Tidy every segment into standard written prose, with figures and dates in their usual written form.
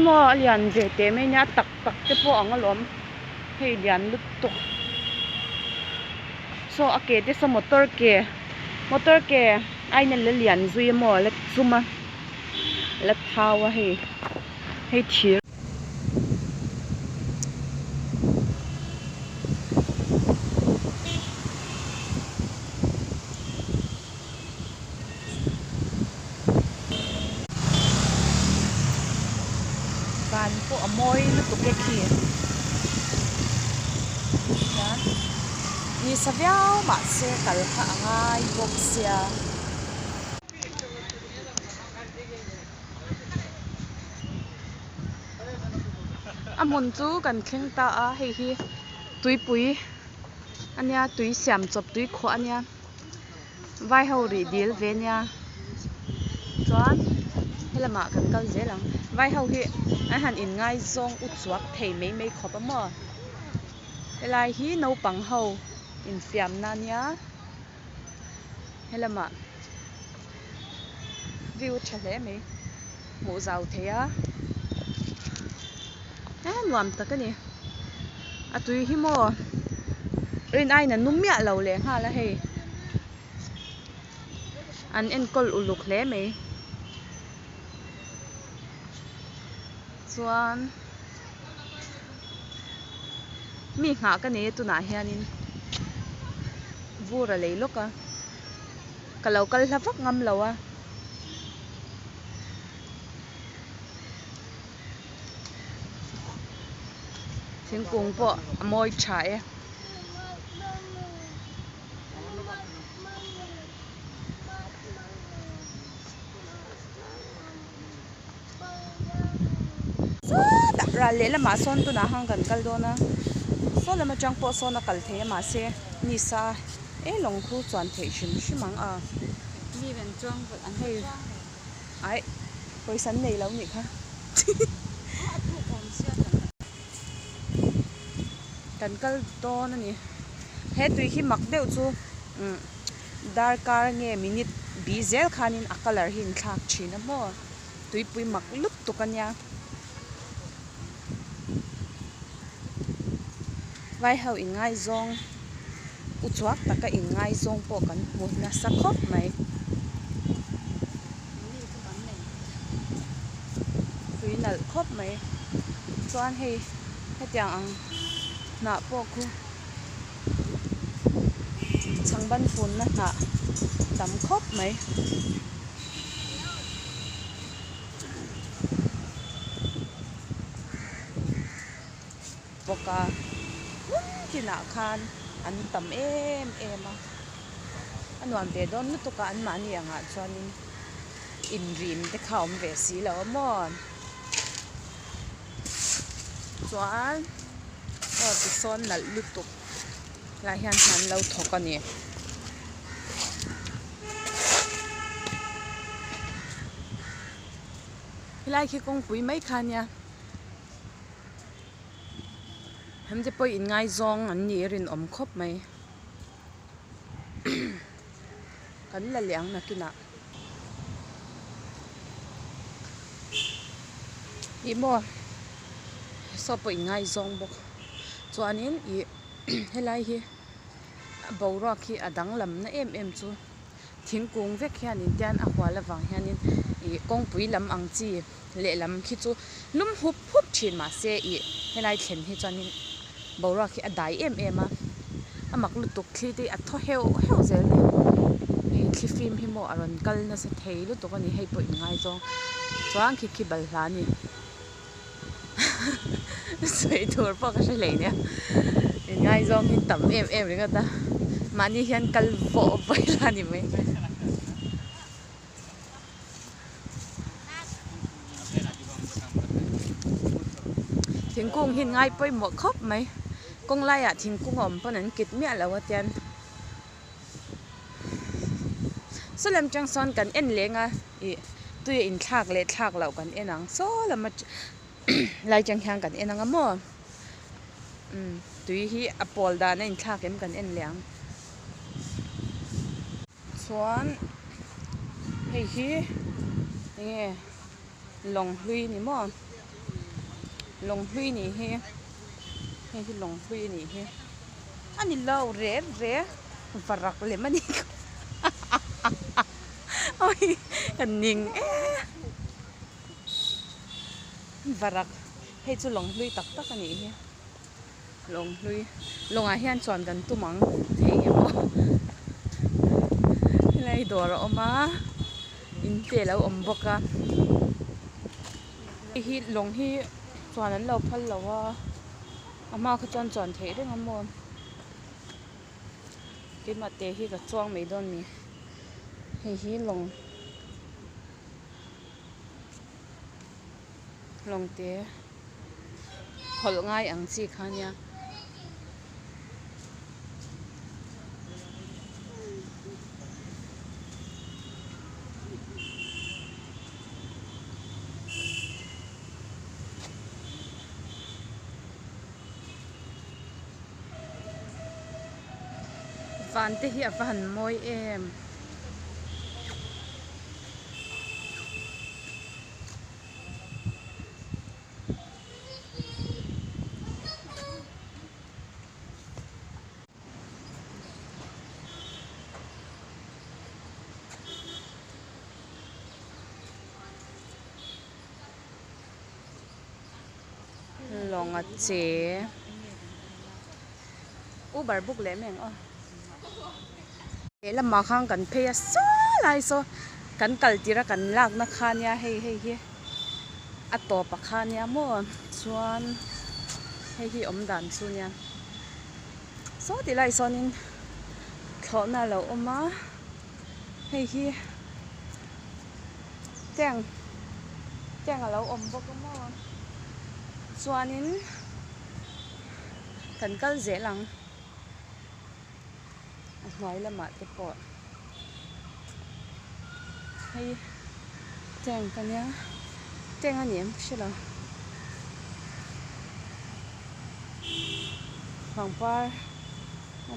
mo lian ve te me nya tak tak te po ang alom hei lian lut to so ake te so motor ke ai na le lian zui mo le chuma le thawa hei thir van po amoy na to ke khi yan ni saviao ma se kal kha angai bok sia amon chu kan thleng ta a hei hi tuipui ania tui siam chop tui kho ania vai ho ri dil ve nia chuan helama kan kal zelang vai ho hi a han in ngai zong u chuak thei mei khop amo helai hi no pang ho in fiam na nia helama view thale me mu zau theya nuam takani atui hi mo rin ai na numya lo le ha la hei an en kol uluk hle me chuan mi nga ka ne tu na hianin vura leiloka kalau kal hlavak ngam lawa thingkung po amoi tha e ra le lama son tu na hang kan kal dona so lama chang po so na kal the ma se ni sa e long khu chuan thei shimang a ni ben chang an hei ai poisan nei lo ni kha kan kal don ani he tui hi mak deu chu dar kar nge minute bizel khanin a color hin thak thina mo tui pui mak lup tu kanya vai ho in ngai zong u chuak taka in ngai zong po kan mu na sa khop mai tui nal khop mai chuan hei hetiang ang na po khu changban phun na na tam khop mai boka kina khan an tam em a anwan ve don nu ka an mani anga chuanin in rim te khawm ve si lo mon chuan ti son nal lutuk la hian han lo thok ani hilai khi kong pui mai khania hem je poi in ngai zong an ni rin om khop mai kan la liang na kina i mo so poi ngai zong bok chuanin i helai hi bora khi adang lam na em chu thingkung vek hianin tian a hwala wang hianin i kong pui lam ang chi le lam khi chu lum hup thin ma se i helai thlen hi chuanin bora khi adai em a amak lutuk thli te a tho heu zel ni thi film hi mo aron kal na se thei lu to ani hei poi ngai zong chuang khi bal hla ni soi thur po ka le ne ngai zong hin tam em ringa ta mani hian kal vo pai la ni mai thingkung hin ngai poi mo khop mai kong lai a thingkung om pon an kit mi ala watian solam chang son kan en lenga i tu in thak le thak lau kan enang so lama lai chang hyang kan enang amo tui hi apol da na in thak em kan en liang chuan hei hi nge long hlui ni mo lồng huy nỉ he he thì lồng huy nỉ he anh đi lâu rẻ rẻ và rắc lên mà đi ôi cần nhìn và rắc he chú lồng huy tắc tắc anh nỉ he lồng huy lồng à hiền chọn gần tu mắng thế mà này đồ rồi mà in tiền lâu bốc à hi lồng hi chọn anh lâu phân lâu à màเขาchọn thế đấy ngắm mòn cái mặt tê hi cái chuông mấy đòn mi hi lồng tê hol ngay ang chi khá nha van tê hi van môi em lòng à chế Uber book lẽ mèng ơ thế là mà khang cần pay số lại số cần cල් tira cần lạc na khan ya hey à to pa khan ya mo chuan hey đàn su nha số thì lại số nín khó na lâu mà hey chàng à lâu bốc mo chuan nín cần cl dễ lắm nói là mát cái bọt hay chàng cái nhá chàng anh em chứ là hoàng par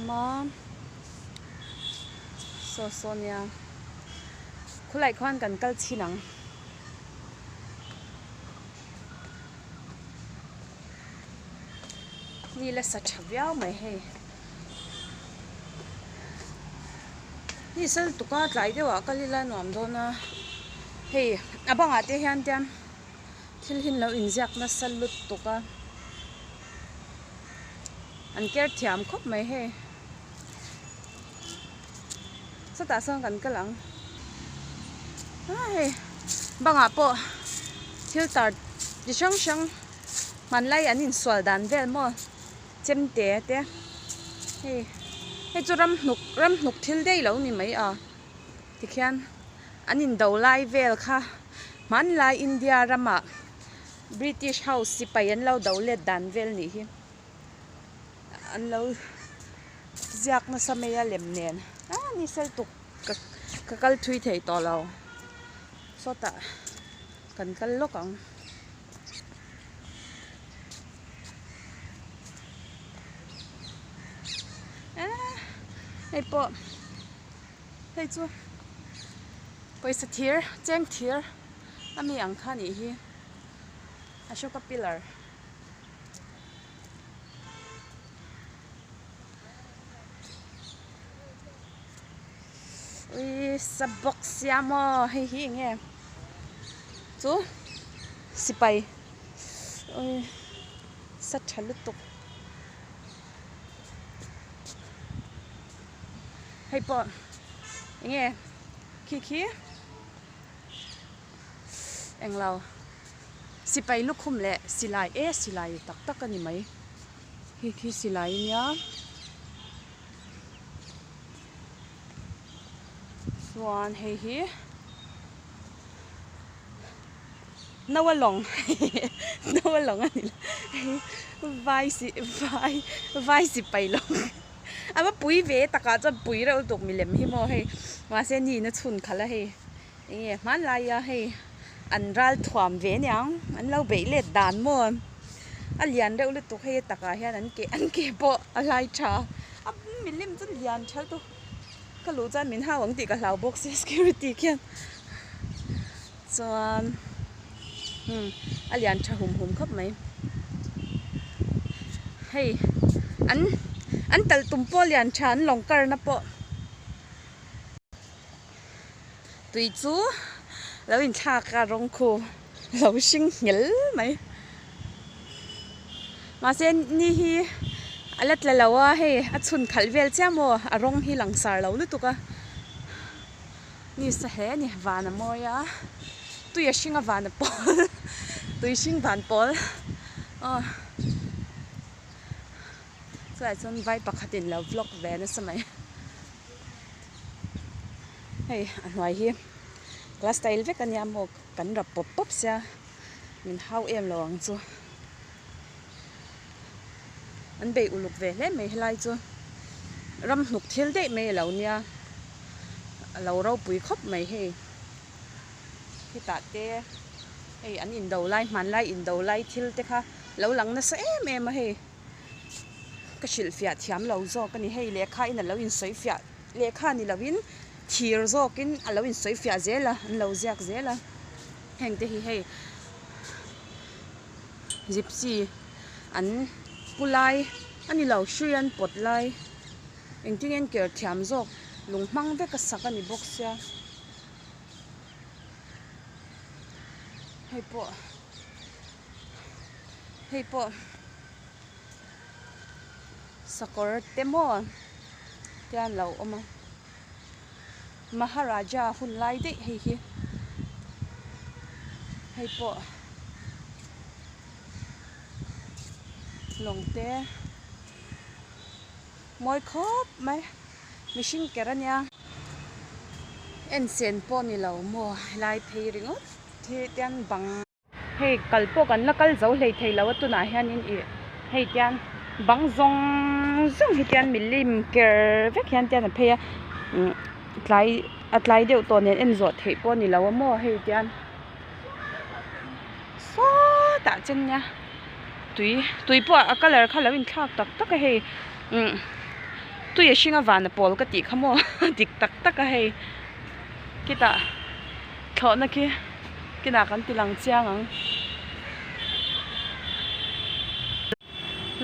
mà so nha khu lại khoan cần cl chi nắngนี่แหละสัจวิวไหมเฮนี่สัตว์ตุกาไหลเดียวก็ลีลาหนอมโดนะเฮ้อะบังอาจจะเห็นเดียนที่หินเราอินจักนะสัตว์ลุดตุกาอันเกิดเทียมครบไหมเฮสตาร์ส่งกันกำลังเฮ้บังอาจปะที่ตัดดิช่างมันไล่อันนี้สวดดันเวลมั้งเจ็มเตะเฮ้จะรำหนุกทิลได้แล้วนี่ไหมที่แค่อันนี้ดาวไล่เวลค่ะมันไล่อินเดียรำอ่ะ British House สิไปอันเราดาวเล็ดดันเวลนี่อันเราอยากมาสมัยเล่มเนียนนี่เซลตุกกัลทุยเทยต่อเราสดกันลกอ่ะไอ้ปอไอ้จูไปสเทียร์แจ้งเทียร์แล้วมีอังคารนี่ฮีอาชุกับพิลาร์สบ็อกเสียมอให้ฮีเงี้ยจูสิไปสัตว์ฉลุตุกให้ปอยังไงขี้เอ็งเราสิไปลูกคุ้มแหละสิไลสิไลตักกันนี่ไหมขี้สิไลเนี่ยส่วนให้นวลงอันนี้ไว้สิไปลงอ่ะว่าปุ๋ยเวตะกาจะปุ๋ยเราตกมีเล็มให้มอให้มาเส้นนี้นะชุนขันละให้เนี่ยมันลายให้อันรัลถ่วมเวเนี่ยอันเราเบลเล็ดด่านมอนอันเลียนเราเลยตกให้ตะกาให้อันเก็บปะอะไรช้าอ่ะมีเล็มจะเลียนช้าตัวก็รู้จักมินห้าหวังตีกับเราบ็อกซ์ security แค่ส่วนอันเลียนช้าหุ่มครับไหม hei an tal tum po lian than long kar na po tui chu lo in tha ka rong khu lo sing ngel mai ma sen ni hi alat la lawa hei a chun khalvel chamo a rong hi langsar lo lu tuka ni sa he ni vana moya tui a singa vana pol tui sing van pol so chon vai pakhatin lo vlog ve na samai hei anwai hi class style ve kan yam mo kan rap pop pop sia min how em lo ang chu an be uluk ve le me helai chu ram hnuk thil de me lo nia lo ro pui khop mai he ki ta te hei an in do lai man lai in do lai thil te kha lo lang na sa em he ka shil fiat thiam lo zo ka ni hei le kha in lo in soi fiat le kha ni lovin thir zo kin a lo in soi fiat zela an lo ziak zela heng te hi hei gypsy an pulai ani lo shrian pot lai engting en ker thiam zo lungmang ve ka sak ani box sia hei po sakor temo tian lo oma maharaja hun lai de hei po long te moi khop mai machine kerania en sen po ni lo mo lai phei ringo the tian bang hei kalpo kan la kal zo hlei thei lo tu na hian in hei tian bang zong hi tian milim ker vek hian tian a pheia tlai deuh to nen en zo thei po ni lo mo hei tian so ta chen nya tui po a color khala in thak tak tak a hei tui a singa van pol ka ti khamo dik tak tak a hei kita thona ki kina kan tilang chiang ang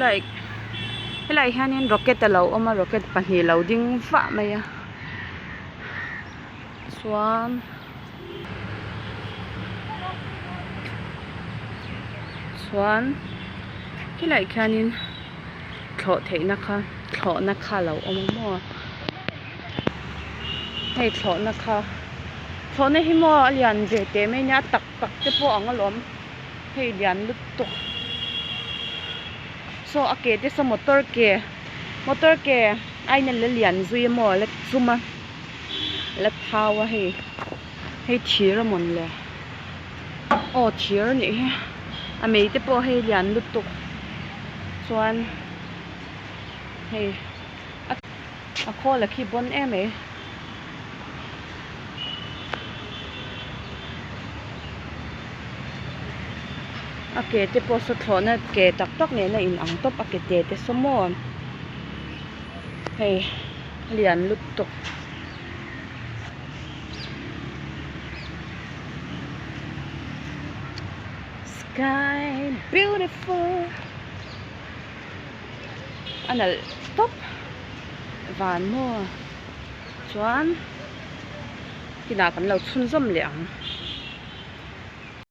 like helai hanin rocket alo oma rocket pahni loading fa maya swan helai khanin thlo theina kha lo oma mo hei thlo na hi mo alian ve te me nya tak tak te po angalom hei lian lut to so ake te so motor ke aina le lian zui mo le zuma le thawa hei thir mon le thir ni a mei te po hei lian lut to chuan hei a kho la khi bon em ake te po so thona ke tak tak ne na in ang top ake te so mo hei lian lut tok sky beautiful anal top van mo chuan kina kan lo chun zom le ang